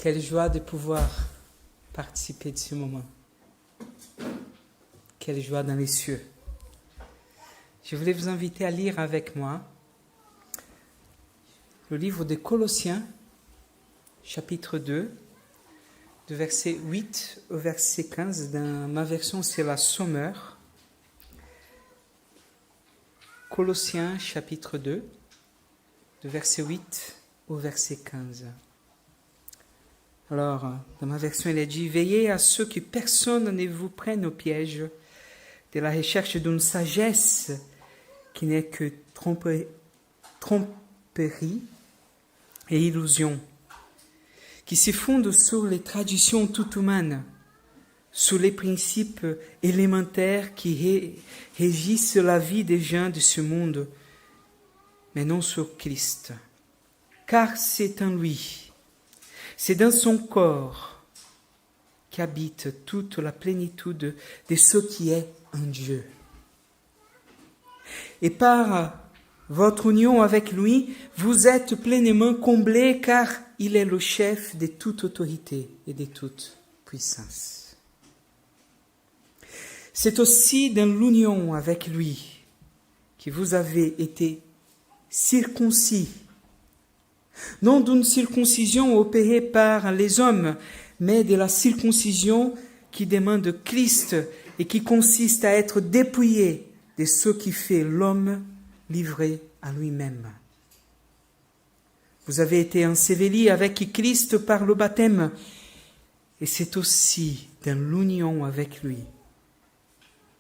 Quelle joie de pouvoir participer de ce moment. Quelle joie dans les cieux. Je voulais vous inviter à lire avec moi le livre de Colossiens, chapitre 2, de verset 8 au verset 15. Dans ma version, c'est la Sommeur. Colossiens, chapitre 2, de verset 8 au verset 15. Alors, dans ma version, il est dit « Veillez à ce que personne ne vous prenne au piège de la recherche d'une sagesse qui n'est que tromperie et illusion, qui se fonde sur les traditions toutes humaines, sur les principes élémentaires qui régissent la vie des gens de ce monde, mais non sur Christ. Car c'est en lui, c'est dans son corps qu'habite toute la plénitude de ce qui est en Dieu. Et par votre union avec lui, vous êtes pleinement comblés car il est le chef de toute autorité et de toute puissance. C'est aussi dans l'union avec lui que vous avez été circoncis, non d'une circoncision opérée par les hommes, mais de la circoncision qui demande Christ et qui consiste à être dépouillé de ce qui fait l'homme livré à lui-même. Vous avez été ensevelis avec Christ par le baptême, et c'est aussi dans l'union avec lui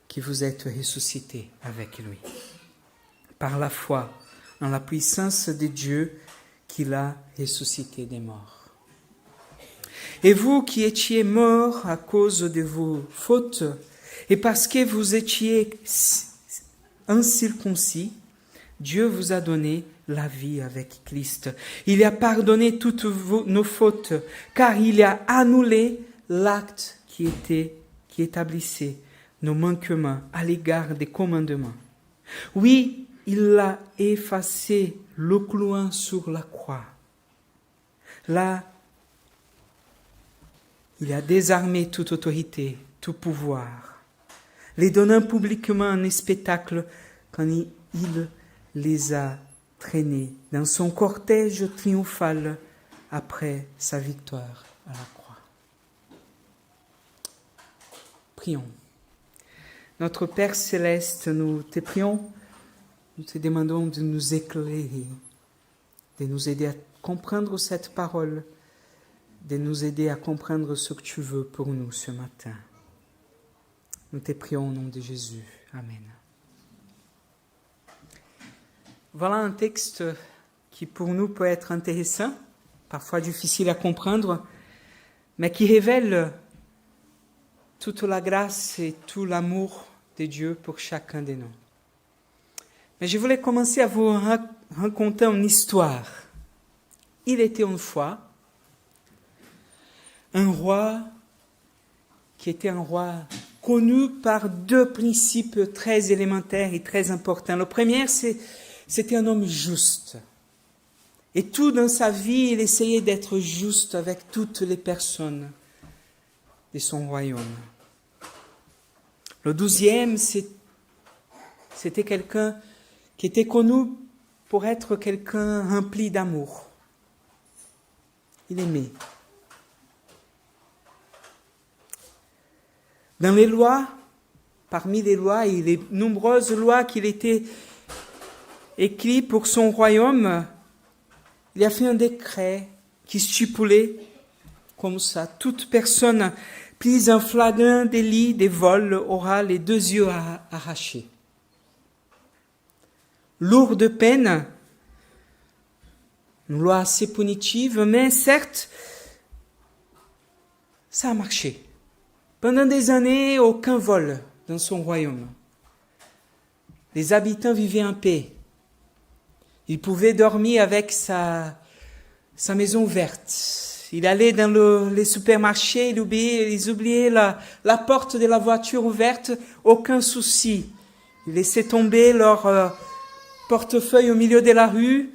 que vous êtes ressuscités avec lui, par la foi en la puissance de Dieu qui l'a ressuscité des morts. Et vous qui étiez morts à cause de vos fautes, et parce que vous étiez incirconcis, Dieu vous a donné la vie avec Christ. Il a pardonné toutes nos fautes, car il a annulé l'acte qui établissait nos manquements à l'égard des commandements. Oui, il a effacé le clouant sur la croix. Là, il a désarmé toute autorité, tout pouvoir, les donnant publiquement en spectacle quand il les a traînés dans son cortège triomphal après sa victoire à la croix. Prions. Notre Père céleste, nous te prions, nous te demandons de nous éclairer, de nous aider à comprendre cette parole, de nous aider à comprendre ce que tu veux pour nous ce matin. Nous te prions au nom de Jésus. Amen. Voilà un texte qui pour nous peut être intéressant, parfois difficile à comprendre, mais qui révèle toute la grâce et tout l'amour de Dieu pour chacun de nous. Mais je voulais commencer à vous raconter une histoire. Il était une fois un roi qui était un roi connu par deux principes très élémentaires et très importants. Le premier, c'était un homme juste. Et tout dans sa vie, il essayait d'être juste avec toutes les personnes de son royaume. Le deuxième, c'était quelqu'un qui était connu pour être quelqu'un rempli d'amour. Il aimait. Dans les lois, parmi les lois et les nombreuses lois qu'il était écrit pour son royaume, il a fait un décret qui stipulait comme ça, toute personne prise en flagrant délit de vol aura les 2 yeux arrachés. Lourde peine, une loi assez punitive, mais certes, ça a marché. Pendant des années, aucun vol dans son royaume. Les habitants vivaient en paix. Il pouvait dormir avec sa maison ouverte. Il allait dans les supermarchés, ils oubliaient la porte de la voiture ouverte, aucun souci. Ils laissaient tomber leur portefeuille au milieu de la rue.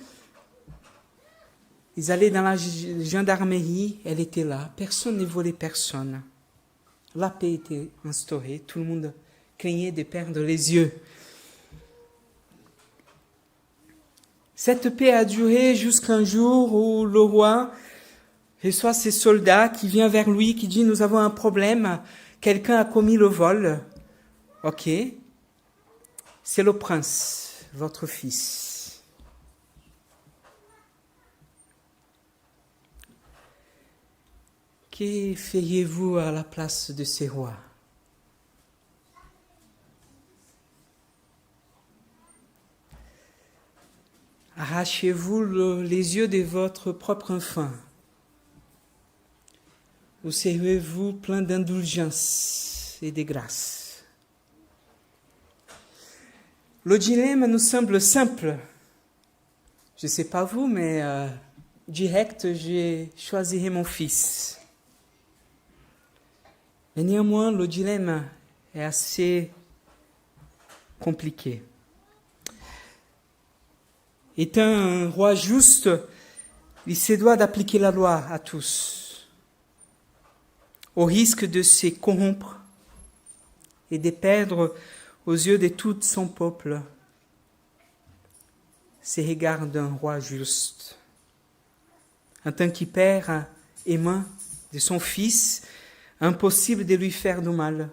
Ils allaient dans la gendarmerie, elle était là. Personne ne volait personne. La paix était instaurée. Tout le monde craignait de perdre les yeux. Cette paix a duré jusqu'à un jour où le roi reçoit ses soldats qui viennent vers lui, qui dit « Nous avons un problème, quelqu'un a commis le vol. » Ok, c'est le prince, votre fils. Que feriez-vous à la place de ces rois? Arrachez-vous les yeux de votre propre enfant? Ou serez-vous plein d'indulgence et de grâce? Le dilemme nous semble simple. Je ne sais pas vous, mais direct, j'ai choisi mon fils. Mais néanmoins, le dilemme est assez compliqué. Étant un roi juste, il se doit d'appliquer la loi à tous, au risque de se corrompre et de perdre aux yeux de tout son peuple ces regards d'un roi juste. En tant que père aimant de son fils, impossible de lui faire du mal,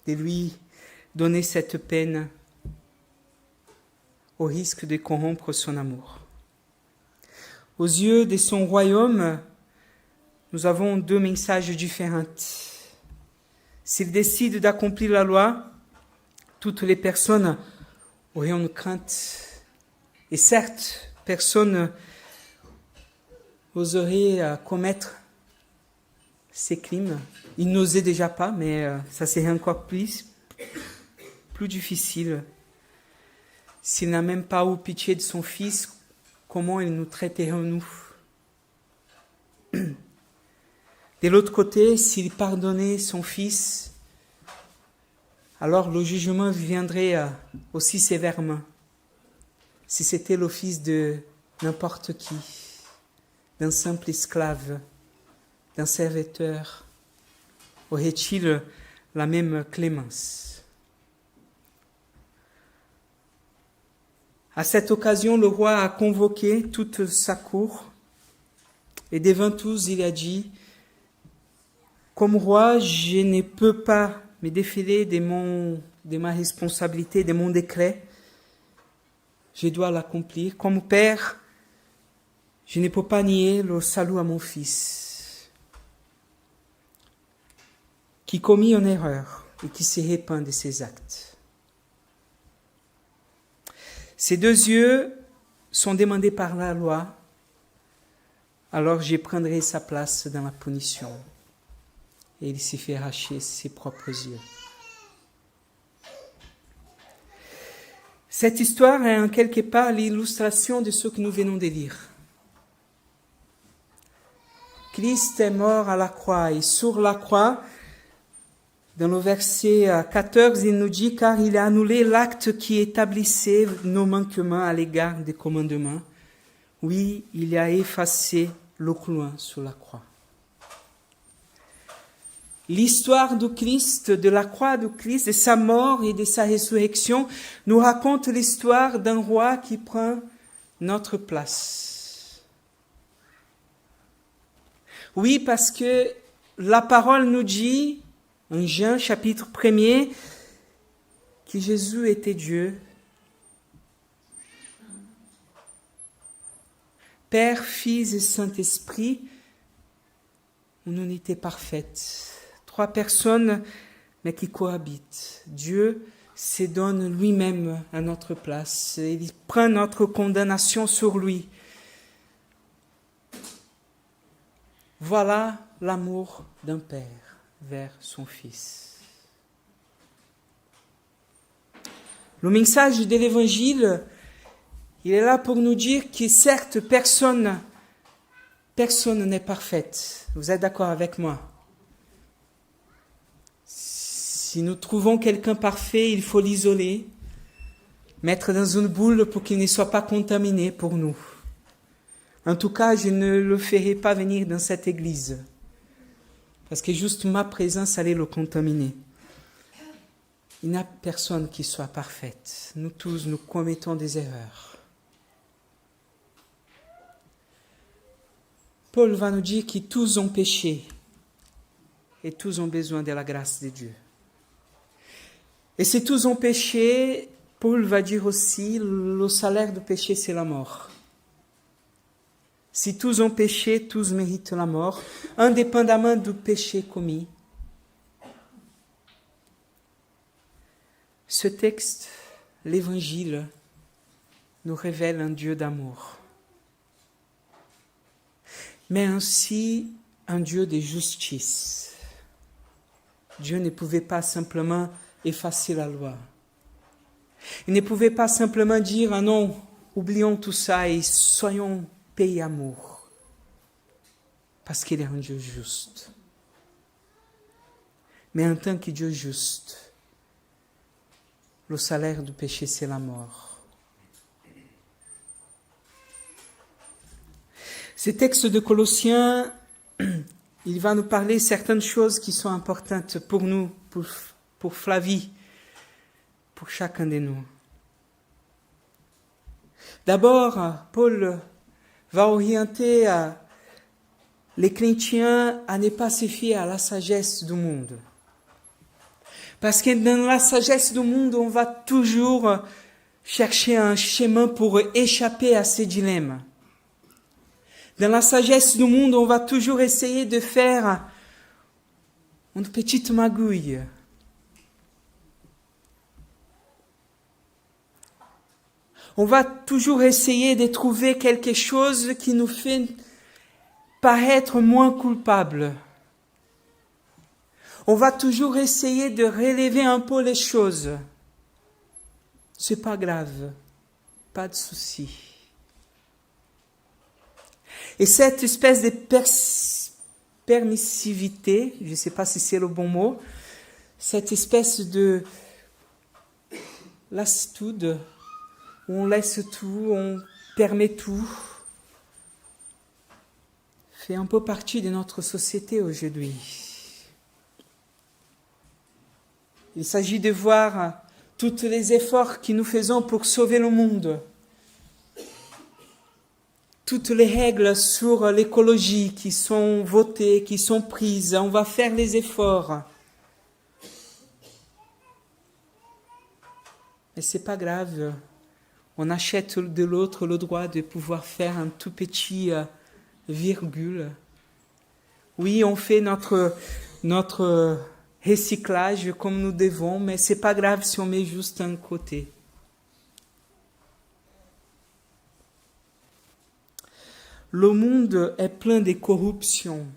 de lui donner cette peine au risque de corrompre son amour. Aux yeux de son royaume, nous avons deux messages différents. S'il décide d'accomplir la loi, toutes les personnes auraient une crainte. Et certes, personne n'oserait commettre ces crimes. Il n'osait déjà pas, mais ça serait encore plus difficile. S'il n'a même pas eu pitié de son fils, comment il nous traiterait nous? De l'autre côté, s'il pardonnait son fils, alors le jugement viendrait aussi sévèrement. Si c'était le fils de n'importe qui, d'un simple esclave, d'un serviteur, aurait-il la même clémence? À cette occasion, le roi a convoqué toute sa cour et devant tous, il a dit « Comme roi, je ne peux pas me défiler de ma responsabilité, de mon décret. Je dois l'accomplir. Comme père, je ne peux pas nier le salut à mon fils, qui commet une erreur et qui se répand de ses actes. Ces deux yeux sont demandés par la loi, alors je prendrai sa place dans la punition. » Et il s'est fait arracher ses propres yeux. Cette histoire est en quelque part l'illustration de ce que nous venons de lire. Christ est mort à la croix et sur la croix, dans le verset 14, il nous dit « Car il a annulé l'acte qui établissait nos manquements à l'égard des commandements. Oui, il a effacé le clouin sur la croix. » L'histoire du Christ, de la croix du Christ, de sa mort et de sa résurrection, nous raconte l'histoire d'un roi qui prend notre place. Oui, parce que la parole nous dit, en Jean chapitre 1er, que Jésus était Dieu, Père, Fils et Saint-Esprit, une unité parfaite. Trois personnes, mais qui cohabitent. Dieu se donne lui-même à notre place. Il prend notre condamnation sur lui. Voilà l'amour d'un père vers son fils. Le message de l'Évangile, il est là pour nous dire que certes, personne n'est parfaite. Vous êtes d'accord avec moi? Si nous trouvons quelqu'un parfait, il faut, mettre dans une boule pour qu'il ne soit pas contaminé pour nous. En tout cas, je ne le ferai pas venir dans cette église. Parce que juste ma présence allait le contaminer. Il n'y a personne qui soit parfaite. Nous tous, nous commettons des erreurs. Paul va nous dire que tous ont péché et tous ont besoin de la grâce de Dieu. Et si tous ont péché, Paul va dire aussi, le salaire du péché, c'est la mort. Si tous ont péché, tous méritent la mort, indépendamment du péché commis. Ce texte, l'Évangile, nous révèle un Dieu d'amour, mais ainsi un Dieu de justice. Dieu ne pouvait pas simplement effacer la loi. Il ne pouvait pas simplement dire « Ah non, oublions tout ça et soyons pays amour », parce qu'il est un Dieu juste. Mais en tant que Dieu juste, le salaire du péché, c'est la mort. Ce texte de Colossiens, il va nous parler certaines choses qui sont importantes pour nous, pour Flavie, pour chacun de nous. D'abord, Paul va orienter les chrétiens à ne pas se fier à la sagesse du monde. Parce que dans la sagesse du monde, on va toujours chercher un chemin pour échapper à ces dilemmes. Dans la sagesse du monde, on va toujours essayer de faire une petite magouille. On va toujours essayer de trouver quelque chose qui nous fait paraître moins coupable. On va toujours essayer de relever un peu les choses. C'est pas grave, pas de souci. Et cette espèce de permissivité, je ne sais pas si c'est le bon mot, cette espèce de lassitude, où on laisse tout, on permet tout, fait un peu partie de notre société aujourd'hui. Il s'agit de voir tous les efforts que nous faisons pour sauver le monde. Toutes les règles sur l'écologie qui sont votées, qui sont prises. On va faire les efforts. Mais ce n'est pas grave. On achète de l'autre le droit de pouvoir faire un tout petit virgule. Oui, on fait notre recyclage comme nous devons, mais ce n'est pas grave si on met juste un côté. Le monde est plein de corruption.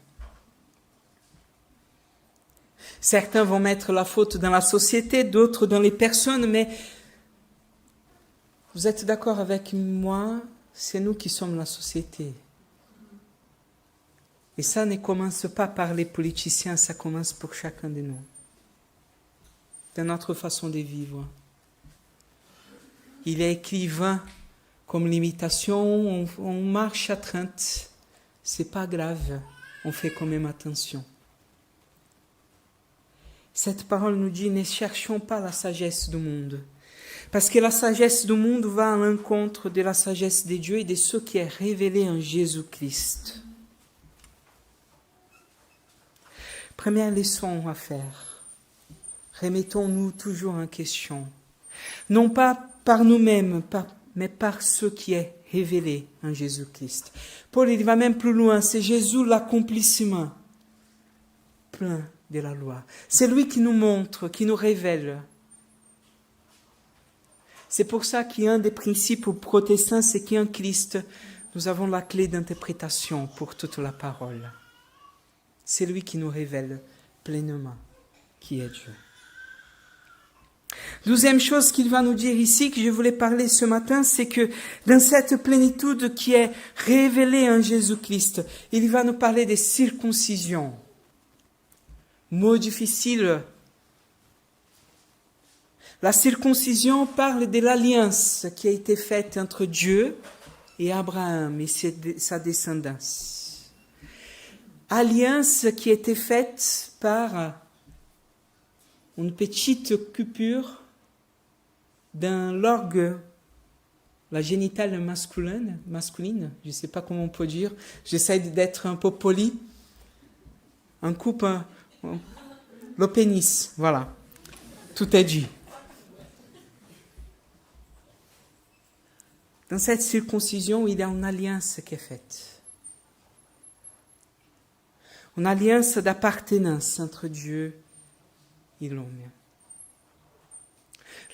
Certains vont mettre la faute dans la société, d'autres dans les personnes, mais vous êtes d'accord avec moi, c'est nous qui sommes la société. Et ça ne commence pas par les politiciens, ça commence pour chacun de nous. Dans notre façon de vivre. Il est écrit 20 comme limitation, on marche à 30. C'est pas grave, on fait quand même attention. Cette parole nous dit, ne cherchons pas la sagesse du monde. Parce que la sagesse du monde va à l'encontre de la sagesse de Dieu et de ce qui est révélé en Jésus-Christ. Première leçon à faire. Remettons-nous toujours en question. Non pas par nous-mêmes, mais par ce qui est révélé en Jésus-Christ. Paul, il va même plus loin. C'est Jésus l'accomplissement plein de la loi. C'est lui qui nous montre, qui nous révèle. C'est pour ça qu'il y a un des principes protestants, c'est qu'en Christ, nous avons la clé d'interprétation pour toute la parole. C'est lui qui nous révèle pleinement qui est Dieu. Deuxième chose qu'il va nous dire ici, que je voulais parler ce matin, c'est que dans cette plénitude qui est révélée en Jésus-Christ, il va nous parler des circoncisions. Mot difficile. La circoncision parle de l'alliance qui a été faite entre Dieu et Abraham et sa descendance. Alliance qui était faite par une petite coupure dans l'orgue, la génitale masculine, je ne sais pas comment on peut dire, j'essaie d'être un peu poli, un coupe, le pénis, voilà, tout est dit. Dans cette circoncision, il y a une alliance qui est faite. Une alliance d'appartenance entre Dieu et l'homme.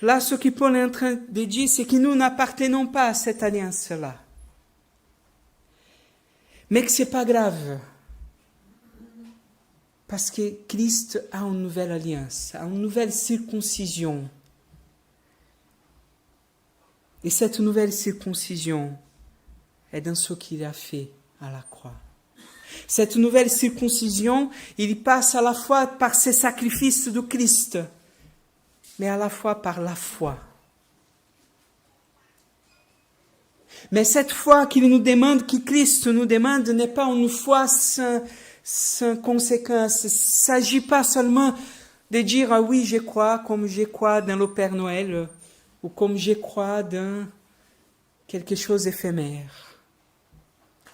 Là, ce que Paul est en train de dire, c'est que nous n'appartenons pas à cette alliance-là. Mais que ce n'est pas grave. Parce que Christ a une nouvelle alliance, a une nouvelle circoncision. Et cette nouvelle circoncision est dans ce qu'il a fait à la croix. Cette nouvelle circoncision, il passe à la fois par ces sacrifices de Christ, mais à la fois par la foi. Mais cette foi qu'il nous demande, que Christ nous demande, n'est pas une foi sans conséquence. Il ne s'agit pas seulement de dire « Ah oui, je crois comme je crois dans le Père Noël » ou comme je crois dans quelque chose d'éphémère.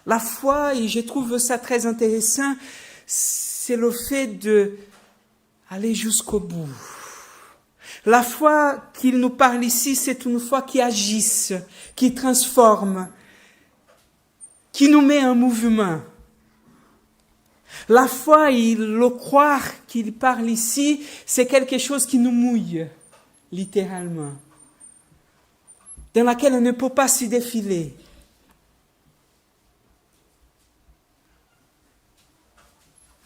La foi, et je trouve ça très intéressant, c'est le fait d'aller jusqu'au bout. La foi qu'il nous parle ici, c'est une foi qui agisse, qui transforme, qui nous met en mouvement. La foi et le croire qu'il parle ici, c'est quelque chose qui nous mouille, littéralement, dans laquelle on ne peut pas s'y défiler.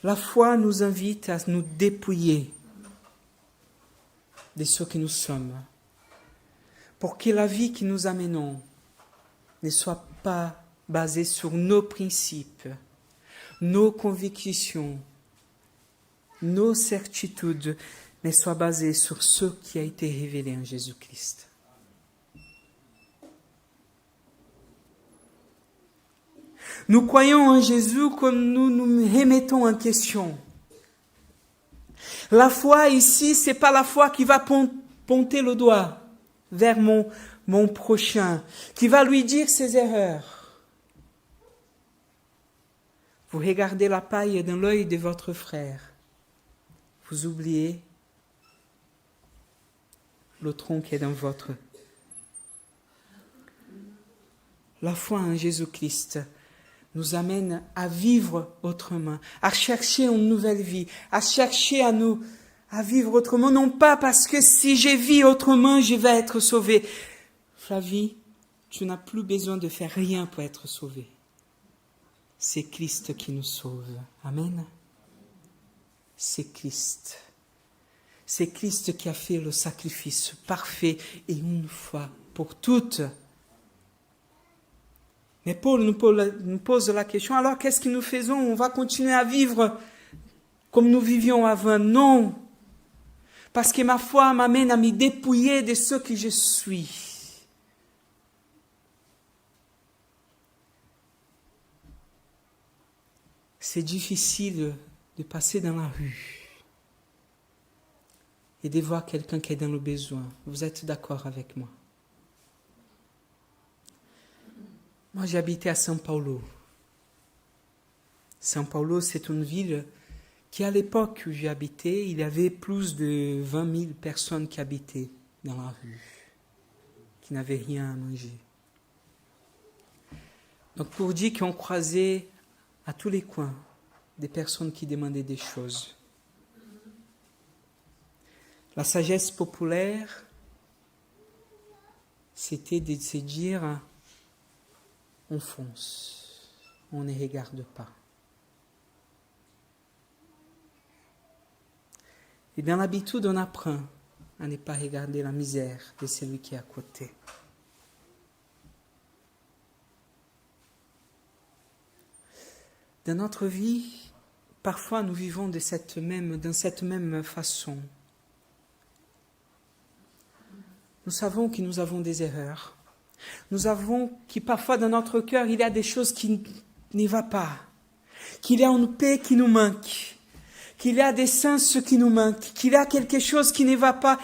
La foi nous invite à nous dépouiller de ce que nous sommes, pour que la vie que nous amenons ne soit pas basée sur nos principes, nos convictions, nos certitudes, mais soit basée sur ce qui a été révélé en Jésus-Christ. Nous croyons en Jésus comme nous nous remettons en question. La foi ici, c'est pas la foi qui va pointer le doigt vers mon prochain, qui va lui dire ses erreurs. Vous regardez la paille dans l'œil de votre frère. Vous oubliez le tronc qui est dans votre. La foi en Jésus-Christ nous amène à vivre autrement, à chercher une nouvelle vie, à chercher à vivre autrement, non pas parce que si je vis autrement, je vais être sauvé. Flavie, tu n'as plus besoin de faire rien pour être sauvé. C'est Christ qui nous sauve. Amen. C'est Christ. C'est Christ qui a fait le sacrifice parfait et une fois pour toutes. Mais Paul nous pose la question, alors qu'est-ce que nous faisons? On va continuer à vivre comme nous vivions avant? Non, parce que ma foi m'amène à me dépouiller de ce que je suis. C'est difficile de passer dans la rue et de voir quelqu'un qui est dans le besoin. Vous êtes d'accord avec moi? Moi, j'habitais à São Paulo. São Paulo, c'est une ville qui, à l'époque où j'y habitais, il y avait plus de 20 000 personnes qui habitaient dans la rue, qui n'avaient rien à manger. Donc, pour dire qu'on croisait à tous les coins des personnes qui demandaient des choses. La sagesse populaire, c'était de se dire... On fonce, on ne regarde pas. Et dans l'habitude, on apprend à ne pas regarder la misère de celui qui est à côté. Dans notre vie, parfois nous vivons dans cette même façon. Nous savons que nous avons des erreurs. Nous avons que parfois dans notre cœur, il y a des choses qui ne vont pas, qu'il y a une paix qui nous manque, qu'il y a des sens qui nous manquent, qu'il y a quelque chose qui ne va pas,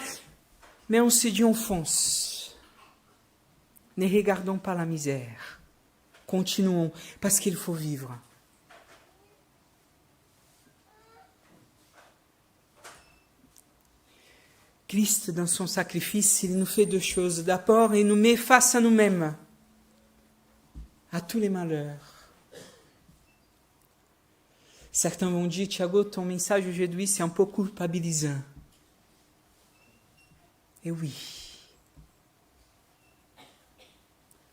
mais on se dit on fonce. Ne regardons pas la misère, continuons, parce qu'il faut vivre. Christ, dans son sacrifice, il nous fait deux choses. D'abord, il nous met face à nous-mêmes, à tous les malheurs. Certains vont dire, Thiago, ton message aujourd'hui, c'est un peu culpabilisant. Et oui.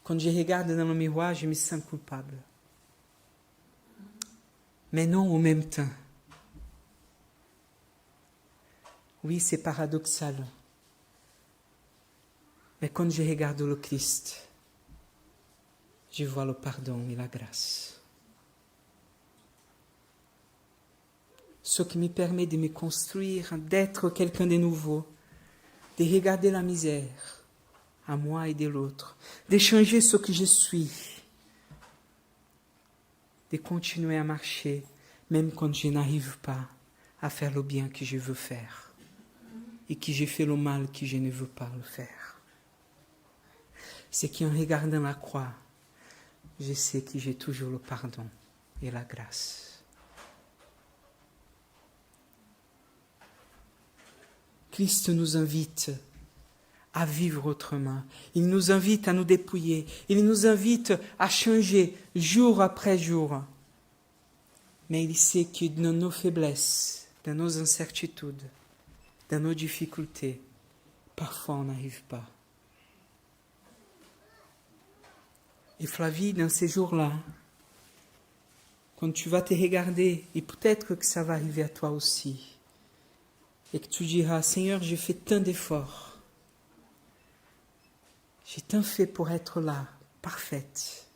Quand je regarde dans le miroir, je me sens coupable. Mais non en même temps. Oui, c'est paradoxal. Mais quand je regarde le Christ, je vois le pardon et la grâce. Ce qui me permet de me construire, d'être quelqu'un de nouveau, de regarder la misère à moi et de l'autre, de changer ce que je suis, de continuer à marcher, même quand je n'arrive pas à faire le bien que je veux faire. Et que j'ai fait le mal que je ne veux pas le faire. C'est qu'en regardant la croix, je sais que j'ai toujours le pardon et la grâce. Christ nous invite à vivre autrement. Il nous invite à nous dépouiller. Il nous invite à changer jour après jour. Mais il sait que dans nos faiblesses, dans nos incertitudes, dans nos difficultés, parfois on n'arrive pas. Et Flavie, dans ces jours-là, quand tu vas te regarder, et peut-être que ça va arriver à toi aussi, et que tu diras, Seigneur, j'ai fait tant d'efforts, j'ai tant fait pour être là, parfaite,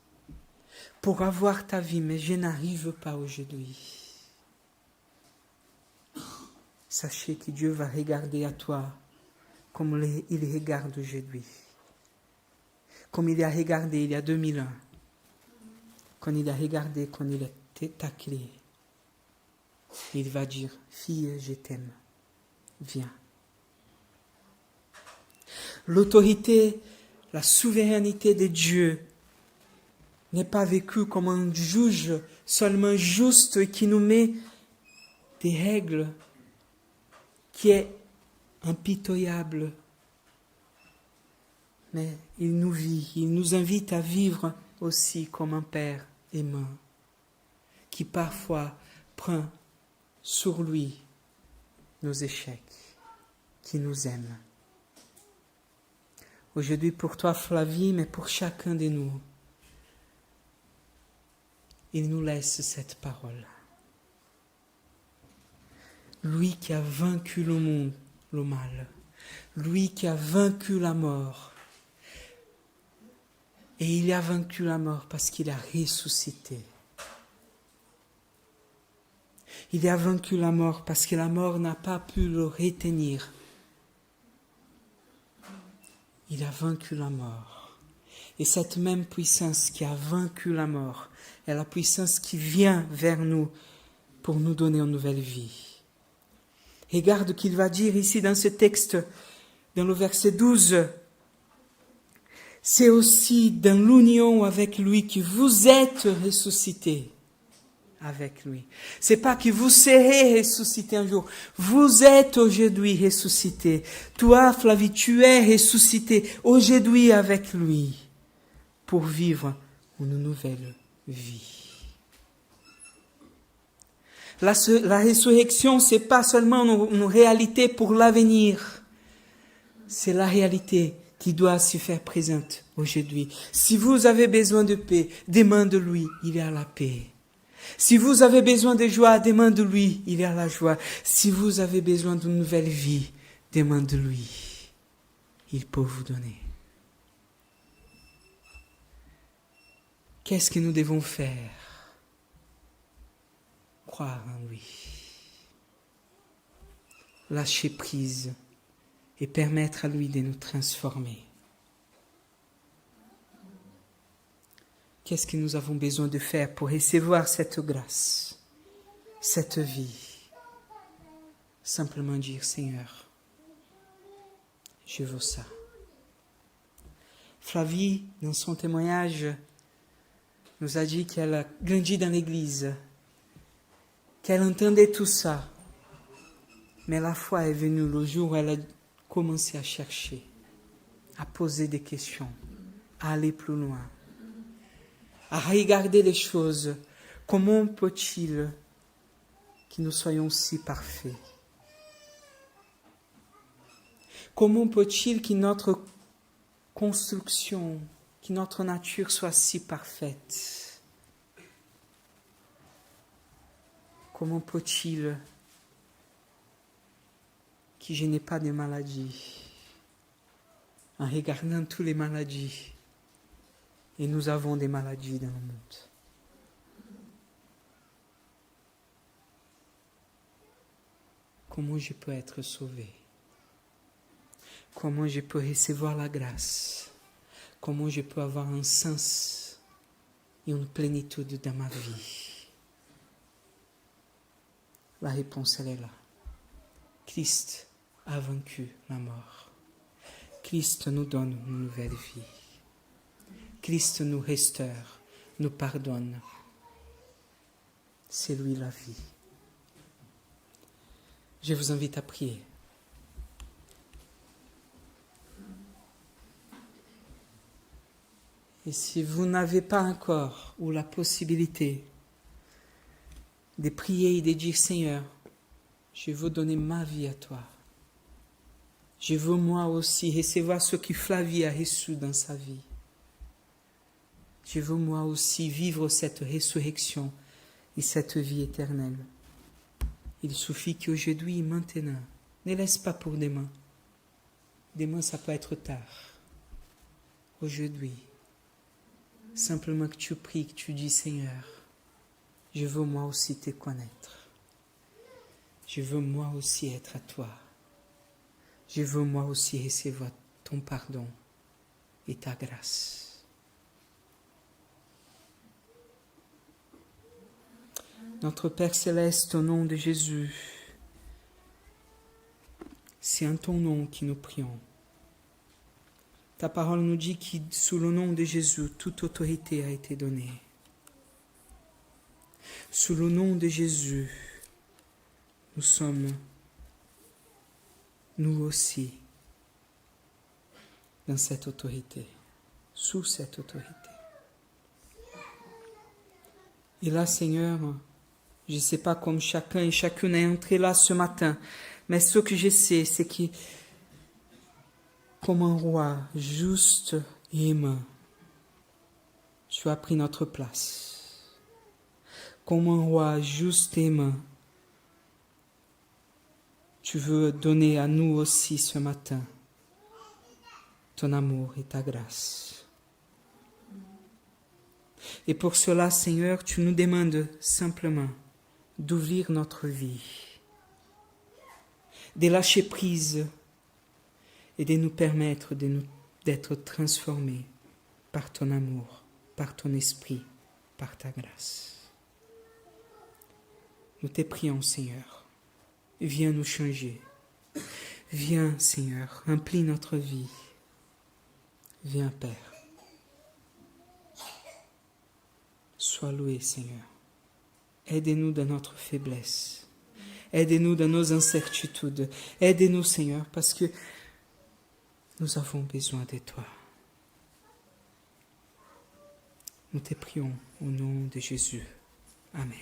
pour avoir ta vie, mais je n'arrive pas aujourd'hui. Sachez que Dieu va regarder à toi comme il regarde aujourd'hui. Comme il a regardé il y a 2000 ans. Quand il a regardé, quand il a taclé. Il va dire, fille, je t'aime. Viens. L'autorité, la souveraineté de Dieu n'est pas vécue comme un juge seulement juste et qui nous met des règles qui est impitoyable. Mais il nous vit, il nous invite à vivre aussi comme un Père aimant, qui parfois prend sur lui nos échecs, qui nous aime. Aujourd'hui pour toi Flavie, mais pour chacun de nous, il nous laisse cette parole. Lui qui a vaincu le monde, le mal. Lui qui a vaincu la mort. Et il a vaincu la mort parce qu'il a ressuscité. Il a vaincu la mort parce que la mort n'a pas pu le retenir. Il a vaincu la mort. Et cette même puissance qui a vaincu la mort est la puissance qui vient vers nous pour nous donner une nouvelle vie. Regarde qu'il va dire ici dans ce texte, dans le verset 12. C'est aussi dans l'union avec lui que vous êtes ressuscités avec lui. C'est pas que vous serez ressuscités un jour. Vous êtes aujourd'hui ressuscités. Toi, Flavie, tu es ressuscité aujourd'hui avec lui pour vivre une nouvelle vie. La résurrection, c'est pas seulement une réalité pour l'avenir. C'est la réalité qui doit se faire présente aujourd'hui. Si vous avez besoin de paix, demande-lui, il est à la paix. Si vous avez besoin de joie, demande-lui, il est à la joie. Si vous avez besoin d'une nouvelle vie, demande-lui, il peut vous donner. Qu'est-ce que nous devons faire? Croire en lui. Lâcher prise et permettre à lui de nous transformer. Qu'est-ce que nous avons besoin de faire pour recevoir cette grâce, cette vie? Simplement dire, Seigneur, je veux ça. Flavie, dans son témoignage, nous a dit qu'elle a grandi dans l'église, qu'elle entendait tout ça. Mais la foi est venue le jour où elle a commencé à chercher, à poser des questions, à aller plus loin, à regarder les choses. Comment peut-il que nous soyons si parfaits? Comment peut-il que notre construction, que notre nature soit si parfaite? Comment peut-il que je n'ai pas de maladies? En regardant toutes les maladies, et nous avons des maladies dans le monde. Comment je peux être sauvé? Comment je peux recevoir la grâce? Comment je peux avoir un sens et une plénitude dans ma vie? La réponse, elle est là. Christ a vaincu la mort. Christ nous donne une nouvelle vie. Christ nous restaure, nous pardonne. C'est lui la vie. Je vous invite à prier. Et si vous n'avez pas encore ou la possibilité de prier et de dire, Seigneur, je veux donner ma vie à toi. Je veux moi aussi recevoir ce que Flavie a reçu dans sa vie. Je veux moi aussi vivre cette résurrection et cette vie éternelle. Il suffit qu'aujourd'hui, maintenant, ne laisse pas pour demain. Demain, ça peut être tard. Aujourd'hui, simplement que tu pries, que tu dis, Seigneur, je veux moi aussi te connaître. Je veux moi aussi être à toi. Je veux moi aussi recevoir ton pardon et ta grâce. Notre Père Céleste, au nom de Jésus, c'est en ton nom que nous prions. Ta parole nous dit que sous le nom de Jésus, toute autorité a été donnée. Sous le nom de Jésus, nous sommes, nous aussi, dans cette autorité, sous cette autorité. Et là, Seigneur, je ne sais pas comme chacun et chacune est entré là ce matin, mais ce que je sais, c'est que comme un roi juste et aimant, tu as pris notre place. Comme un roi juste et aimant, tu veux donner à nous aussi ce matin ton amour et ta grâce. Et pour cela, Seigneur, tu nous demandes simplement d'ouvrir notre vie, de lâcher prise et de nous permettre d'être transformés par ton amour, par ton esprit, par ta grâce. Nous te prions, Seigneur, viens nous changer. Viens, Seigneur, remplis notre vie. Viens, Père. Sois loué, Seigneur. Aide-nous dans notre faiblesse. Aide-nous dans nos incertitudes. Aide-nous, Seigneur, parce que nous avons besoin de toi. Nous te prions au nom de Jésus. Amen.